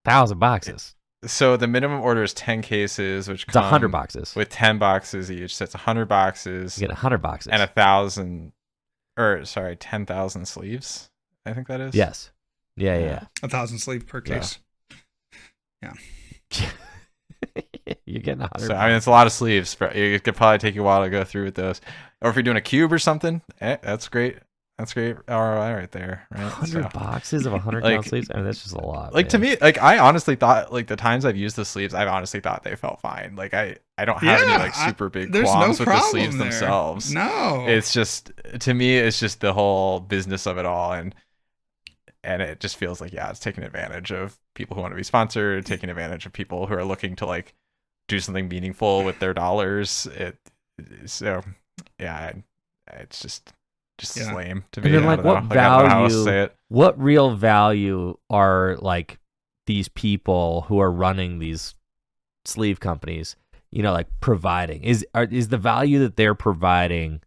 1,000 boxes. So the minimum order is 10 cases, which it's 100 boxes with 10 boxes each. So it's 100 boxes. You get 100 boxes and 10,000 sleeves. I think that is. Yes. Yeah. 1,000 sleeve per case. Yeah. You're getting 100. So I mean, it's a lot of sleeves. It could probably take you a while to go through with those. Or if you're doing a cube or something, that's great. That's great ROI right there. Right? 100 boxes of 100 like, count sleeves. I mean, that's just a lot. Like, man. To me, like I honestly thought, like the times I've used the sleeves, I've honestly thought they felt fine. Like I don't have any like super big qualms with the sleeves themselves. No, it's just, to me, it's just the whole business of it all, and it just feels like it's taking advantage of people who want to be sponsored, taking advantage of people who are looking to like do something meaningful with their dollars. It's just lame to me. And then, like, what value? What real value are like these people who are running these sleeve companies? Like providing is the value that they're providing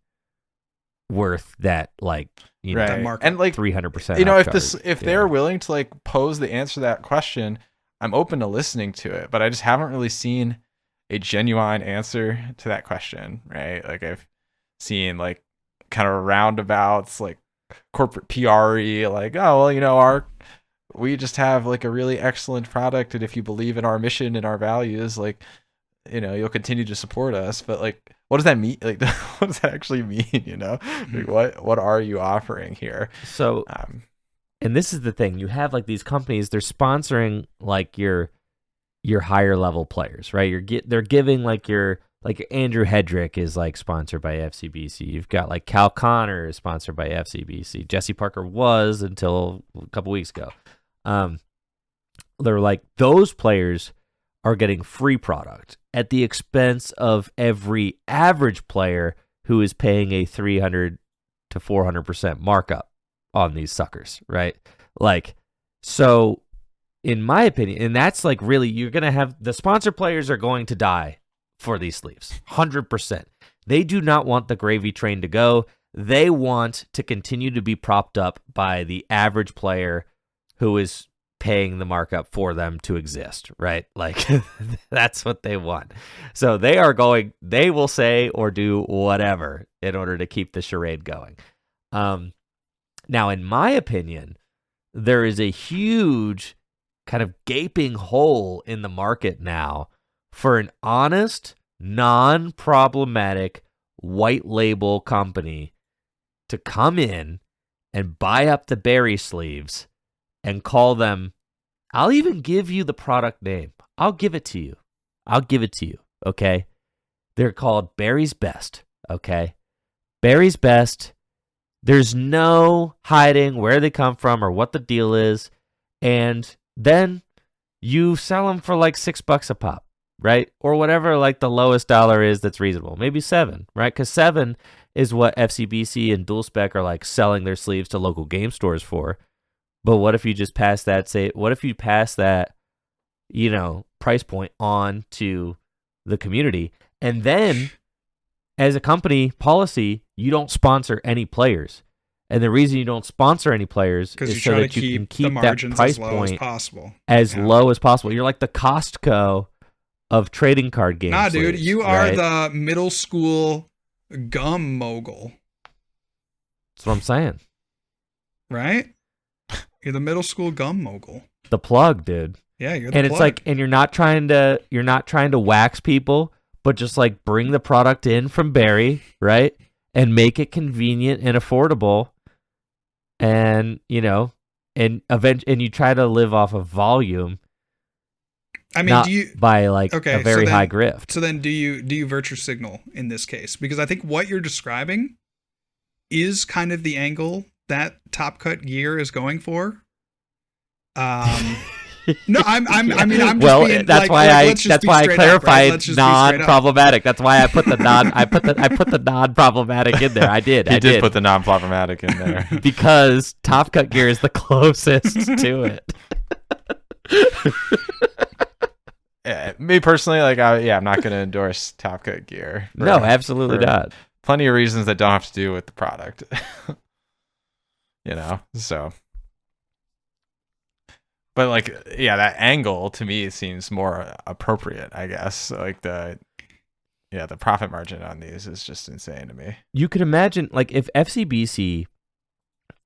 worth that like right. that market and like 300%? If they're willing to like pose the answer to that question, I'm open to listening to it. But I just haven't really seen a genuine answer to that question, right? Like I've seen like kind of roundabouts, like corporate PR-y, like, oh well, we just have like a really excellent product, and if you believe in our mission and our values, like, you'll continue to support us. But like, what does that mean? Like, what does that actually mean? Like, what are you offering here? So, and this is the thing: you have like these companies, they're sponsoring like your higher level players, right? They're giving like Andrew Hedrick is like sponsored by FCBC. You've got like Cal Connor is sponsored by FCBC. Jesse Parker was until a couple weeks ago. They're like, those players are getting free product at the expense of every average player who is paying a 300 to 400% markup on these suckers, right? Like, so in my opinion, and that's like really, you're going to have the sponsor players are going to die for these sleeves, 100%. They do not want the gravy train to go. They want to continue to be propped up by the average player who is paying the markup for them to exist, right? Like, that's what they want. So they will say or do whatever in order to keep the charade going. Now, in my opinion, there is a huge kind of gaping hole in the market now for an honest, non-problematic white label company to come in and buy up the berry sleeves and call them, I'll even give you the product name. I'll give it to you. Okay? They're called Barry's Best, okay? Barry's Best. There's no hiding where they come from or what the deal is. And then you sell them for like $6 a pop. right? Or whatever like the lowest dollar is that's reasonable. Maybe 7, right? Because 7 is what FCBC and Dual Spec are like selling their sleeves to local game stores for. But what if you just pass that, what if you pass that, price point on to the community? And then as a company policy, you don't sponsor any players. And the reason you don't sponsor any players is so that you can keep that price point as low as possible. You're like the Costco of trading card games. Nah, dude, sleeves, you right? are the middle school gum mogul. That's what I'm saying. Right? You're the middle school gum mogul. The plug, dude. Yeah, you're the and plug. It's like, and you're not trying to wax people, but just like bring the product in from Barry, right? And make it convenient and affordable. And, and you try to live off of volume. I mean, not do you by like a very high grift? So then do you virtue signal in this case? Because I think what you're describing is kind of the angle that Top Cut Gear is going for. No, I'm just well, being that's like, why I clarified right? non-problematic. That's why I put the non-problematic in there. I did. He did put the non-problematic in there because Top Cut Gear is the closest to it. Yeah, me personally, I'm not going to endorse Top Cut Gear. No, absolutely not. Plenty of reasons that don't have to do with the product. So. But that angle to me seems more appropriate, I guess. Like the profit margin on these is just insane to me. You could imagine if FCBC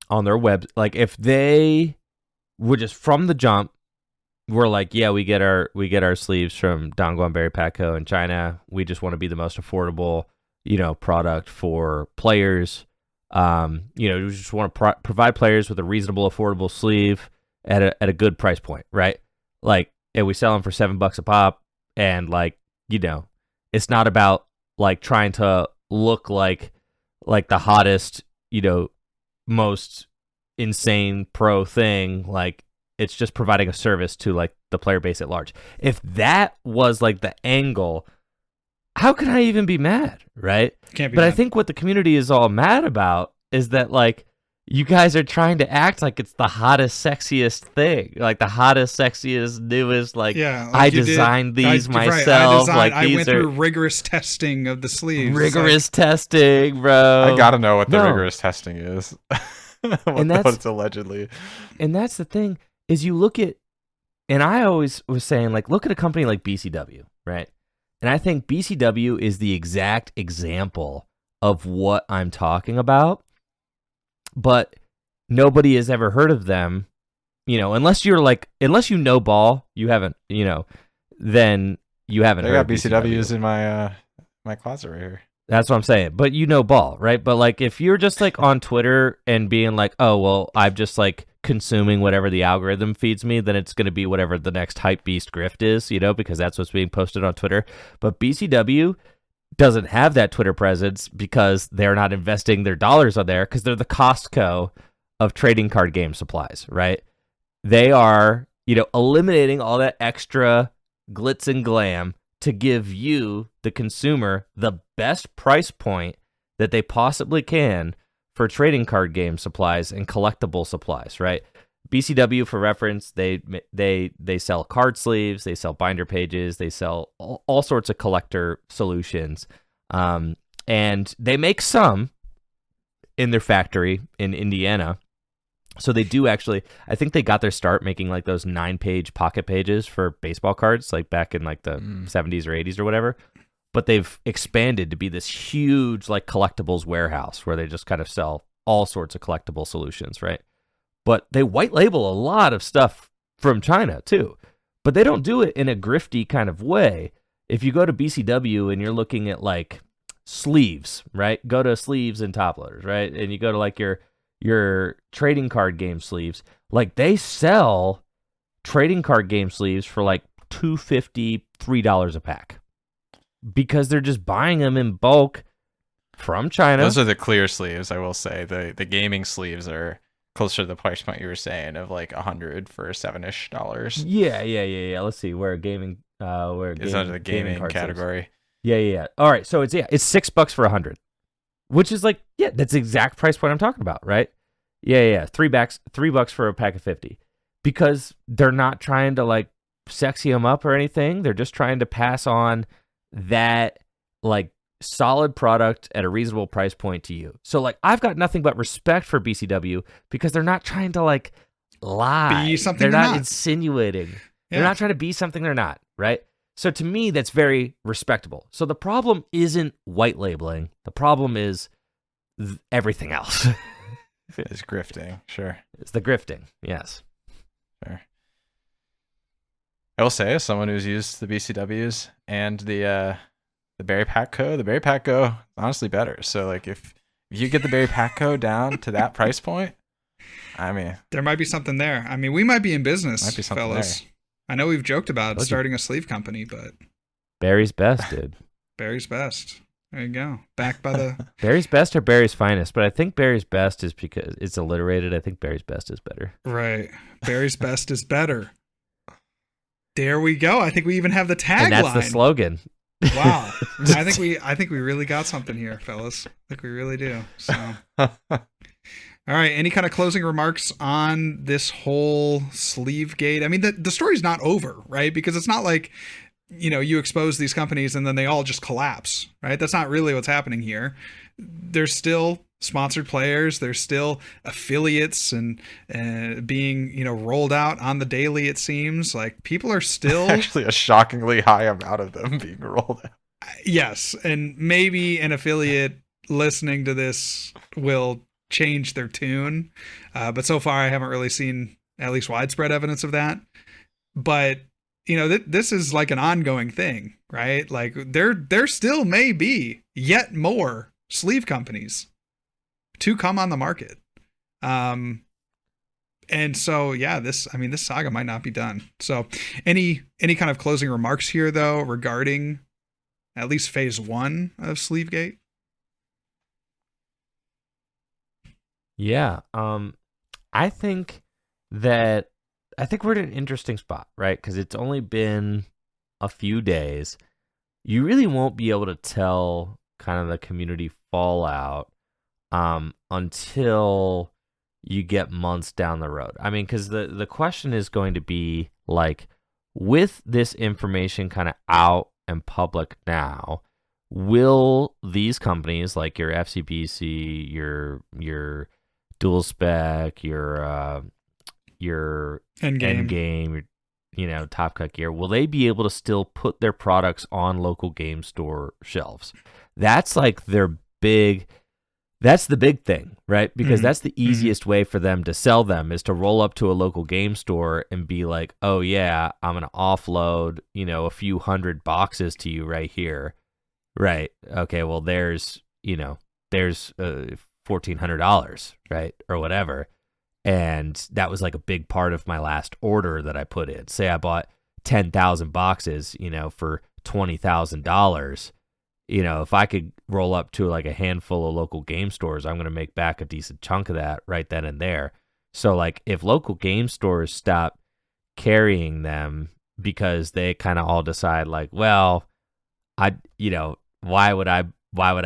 on their web, if they would just from the jump, we're like, yeah, we get our sleeves from Dongguan Berry Patco in China. We just want to be the most affordable, product for players. We just want to provide players with a reasonable, affordable sleeve at a good price point, right? And we sell them for $7 a pop, and it's not about trying to look like the hottest, most insane pro thing. It's just providing a service to the player base at large. If that was the angle, how can I even be mad, right? Can't be but mad. I think what the community is all mad about is that you guys are trying to act like it's the hottest, sexiest thing, the hottest, sexiest, newest. I designed these myself. I these went through rigorous testing of the sleeves. Rigorous testing, bro. I gotta know what the rigorous testing is. What it's allegedly. And that's the thing is you look at, and I always was saying look at a company like BCW, right? And I think BCW is the exact example of what I'm talking about. But nobody has ever heard of them, unless unless you know ball, you haven't, then you haven't heard of BCWs in my closet right here. That's what I'm saying. But ball, right? But if you're just on Twitter and being oh, well, I'm just consuming whatever the algorithm feeds me, then it's going to be whatever the next hype beast grift is, because that's what's being posted on Twitter. But BCW doesn't have that Twitter presence because they're not investing their dollars on there because they're the Costco of trading card game supplies, right? They are, eliminating all that extra glitz and glam to give you, the consumer, the best price point that they possibly can for trading card game supplies and collectible supplies, right? BCW, for reference, they sell card sleeves, they sell binder pages, they sell all sorts of collector solutions, and they make some in their factory in Indiana. So they do actually, I think they got their start making those 9-page pocket pages for baseball cards, back in the 70s or 80s or whatever. But they've expanded to be this huge collectibles warehouse where they just kind of sell all sorts of collectible solutions, right? But they white label a lot of stuff from China too. But they don't do it in a grifty kind of way. If you go to BCW and you're looking at sleeves, right? Go to sleeves and top loaders, right? And you go to your trading card game sleeves. They sell trading card game sleeves for $2.50, $3 a pack. Because they're just buying them in bulk from China. Those are the clear sleeves, I will say. The gaming sleeves are closer to the price point you were saying of $100 for $7-ish. Yeah. Let's see where gaming. where It's under the gaming card sales. category. Yeah. All right, so it's $6 for 100, which is like that's the exact price point I'm talking about, right? Yeah. $3 for a pack of 50, because they're not trying to like sexy them up or anything. They're just trying to pass on that like solid product at a reasonable price point to you. So like I've got nothing but respect for BCW because they're not trying to like lie. Be something they're they're not not. insinuating. Yeah. They're not trying to be something they're not, right? So to me, that's very respectable. So the problem isn't white labeling. The problem is everything else. It's grifting, sure. It's the grifting, yes. Sure. I will say, as someone who's used the BCWs and the Berry Pack Co, the Berry Pack Co is honestly better. So like if you get the Berry Pack Co down to that price point, I mean, there might be something there. I mean, we might be in business, Might be something fellas. there. I know we've joked about starting a sleeve company, but Barry's best, dude. Barry's best. There you go. Backed by the Barry's best or Barry's finest, but I think Barry's best is because it's alliterated. I think Barry's best is better. right. Barry's best is better. There we go. I think we even have the tagline. And that's the slogan. Wow. I think we really got something here, fellas. I think we really do. So all right. Any kind of closing remarks on this whole sleeve gate? I mean, the story's not over, right? Because it's not like, you expose these companies and then they all just collapse, right? That's not really what's happening here. There's still sponsored players. There's still affiliates and being, rolled out on the daily, it seems. Like people are still... Actually a shockingly high amount of them being rolled out. Yes. And maybe an affiliate listening to this will change their tune. But so far I haven't really seen at least widespread evidence of that. But this is like an ongoing thing, right? Like there still may be yet more sleeve companies to come on the market. And so, yeah, this saga might not be done. So any kind of closing remarks here though, regarding at least phase 1 of Sleevegate? Yeah. I think we're in an interesting spot, right? Because it's only been a few days. You really won't be able to tell kind of the community fallout until you get months down the road. I mean, because the question is going to be like, with this information kind of out and public now, will these companies like your FCBC, your Dual Spec, your Endgame, Top Cut Gear, will they be able to still put their products on local game store shelves? That's like that's the big thing, right? Because that's the easiest way for them to sell them, is to roll up to a local game store and be like, oh yeah, I'm going to offload, a few hundred boxes to you right here. Right. Okay. Well, there's $1,400, right? Or whatever. And that was like a big part of my last order that I put in. Say I bought 10,000 boxes, for $20,000. If I could roll up to like a handful of local game stores, I'm going to make back a decent chunk of that right then and there. So like if local game stores stop carrying them because they kind of all decide like, well, why would I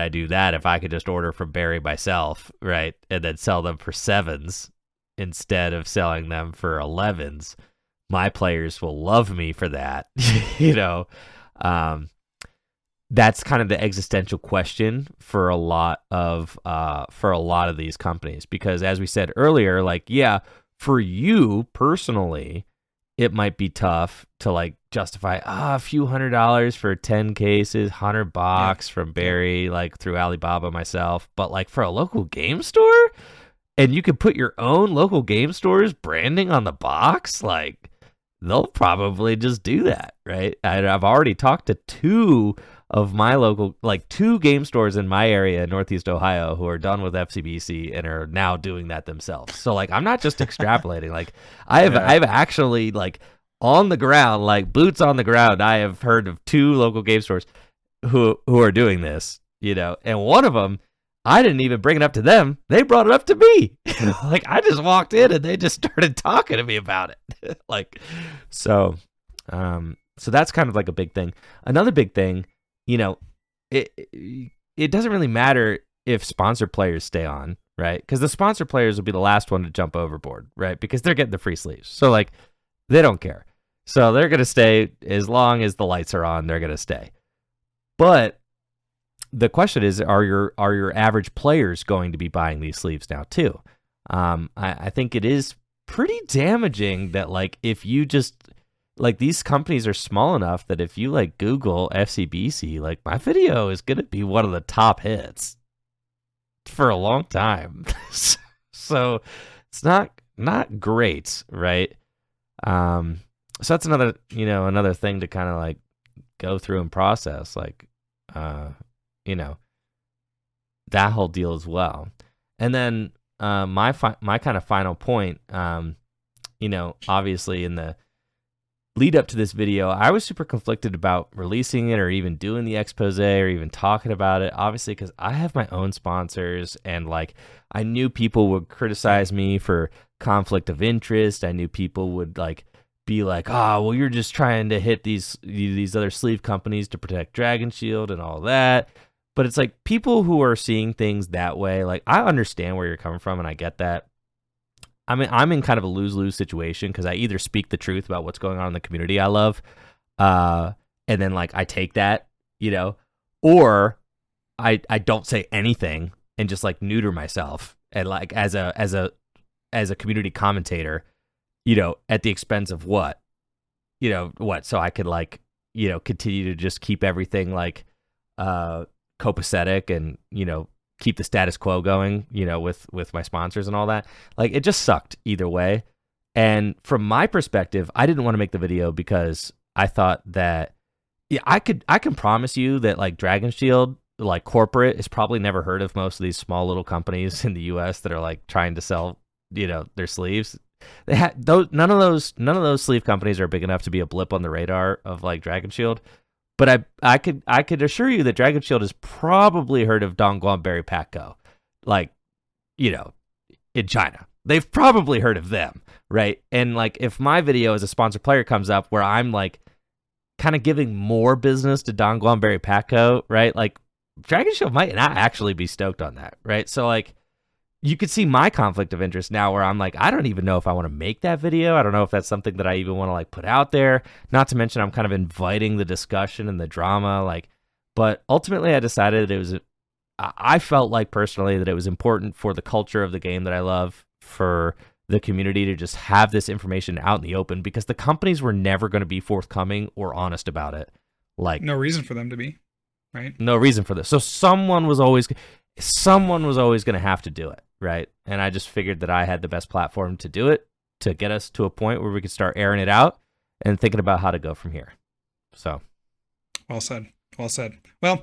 do that if I could just order from Barry myself, right? And then sell them for 7s instead of selling them for 11s. My players will love me for that. That's kind of the existential question for a lot of these companies, because as we said earlier, like, yeah, for you personally, it might be tough to like justify a few $100s for 10 cases, $100 from Barry, like through Alibaba myself. But like for a local game store, and you could put your own local game store's branding on the box, like they'll probably just do that, right? I've already talked to two game stores in my area in Northeast Ohio who are done with FCBC and are now doing that themselves. So like, I'm not just extrapolating. Like I've actually like on the ground, like boots on the ground, I have heard of 2 local game stores who are doing this, and one of them, I didn't even bring it up to them. They brought it up to me. Like I just walked in and they just started talking to me about it. So that's kind of like a big thing. Another big thing, you know, it doesn't really matter if sponsor players stay on, right? Because the sponsor players will be the last one to jump overboard, right? Because they're getting the free sleeves. So like they don't care. So they're going to stay as long as the lights are on, they're going to stay. But the question is, are your average players going to be buying these sleeves now too? I think it is pretty damaging that like if you just like these companies are small enough that if you like Google FCBC, like my video is going to be one of the top hits for a long time. So it's not great, right? So that's another thing to kind of like go through and process, like, that whole deal as well. And then my kind of final point, obviously in the lead up to this video, I was super conflicted about releasing it or even doing the expose or even talking about it, obviously, because I have my own sponsors and like I knew people would criticize me for conflict of interest. I knew people would like be like, oh, well, you're just trying to hit these other sleeve companies to protect Dragon Shield and all that. But it's like people who are seeing things that way, like I understand where you're coming from and I get that. I mean, I'm in kind of a lose-lose situation because I either speak the truth about what's going on in the community I love, and then like I take that, or I don't say anything and just like neuter myself and like as a community commentator, at the expense of what, so I could like, continue to just keep everything like copacetic and, keep the status quo going, with my sponsors and all that. Like it just sucked either way. And from my perspective, I didn't want to make the video because I thought that I can promise you that like Dragon Shield, like corporate, is probably never heard of most of these small little companies in the US that are like trying to sell, their sleeves. They had none of those sleeve companies are big enough to be a blip on the radar of like Dragon Shield. But I could assure you that Dragon Shield has probably heard of Dongguan Berry Pack Go, like, in China. They've probably heard of them, right? And like if my video as a sponsored player comes up where I'm like kind of giving more business to Dongguan Berry Pack Go, right? Like Dragon Shield might not actually be stoked on that, right? So like you could see my conflict of interest now where I'm like, I don't even know if I want to make that video. I don't know if that's something that I even want to like put out there. Not to mention I'm kind of inviting the discussion and the drama, like, but ultimately I decided I felt like personally that it was important for the culture of the game that I love, for the community to just have this information out in the open because the companies were never going to be forthcoming or honest about it. Like no reason for them to be, right? No reason for this. So someone was always going to have to do it. Right. And I just figured that I had the best platform to do it, to get us to a point where we could start airing it out and thinking about how to go from here. So. Well said. Well said. Well,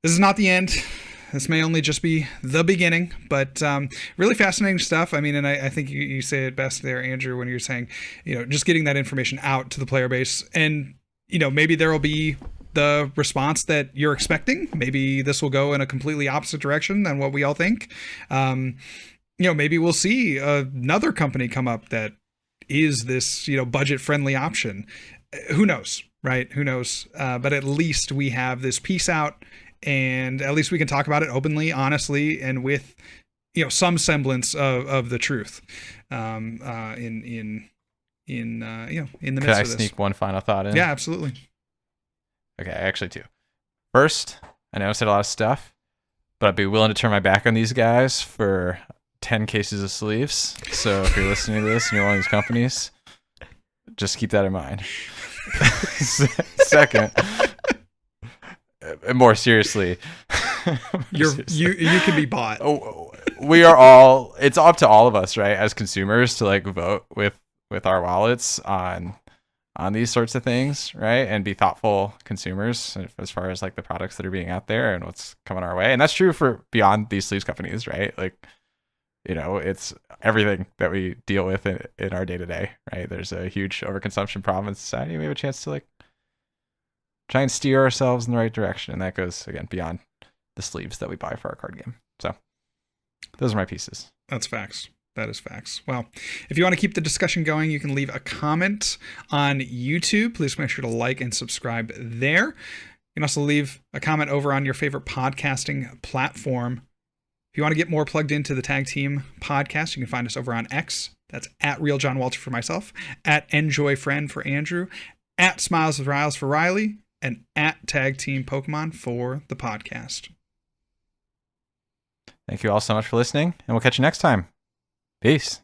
this is not the end. This may only just be the beginning, but really fascinating stuff. I mean, and I think you say it best there, Andrew, when you're saying, just getting that information out to the player base. And, maybe there will be the response that you're expecting. Maybe this will go in a completely opposite direction than what we all think. Maybe we'll see another company come up that is this, budget friendly option. Who knows, right? Who knows? But at least we have this piece out, and at least we can talk about it openly, honestly, and with, some semblance of the truth. In the midst Could I of this. sneak one final thought in? Yeah, absolutely. Okay, actually two. First, I know I said a lot of stuff, but I'd be willing to turn my back on these guys for 10 cases of sleeves. So if you're listening to this and you're one of these companies, just keep that in mind. Second, more seriously, you can be bought. We are all, it's up to all of us, right, as consumers to like vote with our wallets on these sorts of things, right? And be thoughtful consumers as far as like the products that are being out there and what's coming our way. And that's true for beyond these sleeves companies, right? Like, it's everything that we deal with in our day to day, right? There's a huge overconsumption problem in society. We have a chance to like try and steer ourselves in the right direction. And that goes, again, beyond the sleeves that we buy for our card game. So those are my pieces. That's facts. That is facts. Well, if you want to keep the discussion going, you can leave a comment on YouTube. Please make sure to like and subscribe there. You can also leave a comment over on your favorite podcasting platform. If you want to get more plugged into the Tag Team podcast, you can find us over on X. That's at Real John Walter for myself, at EnjoyFriend for Andrew, at Smiles with Riles for Riley, and at Tag Team Pokemon for the podcast. Thank you all so much for listening, and we'll catch you next time. Peace.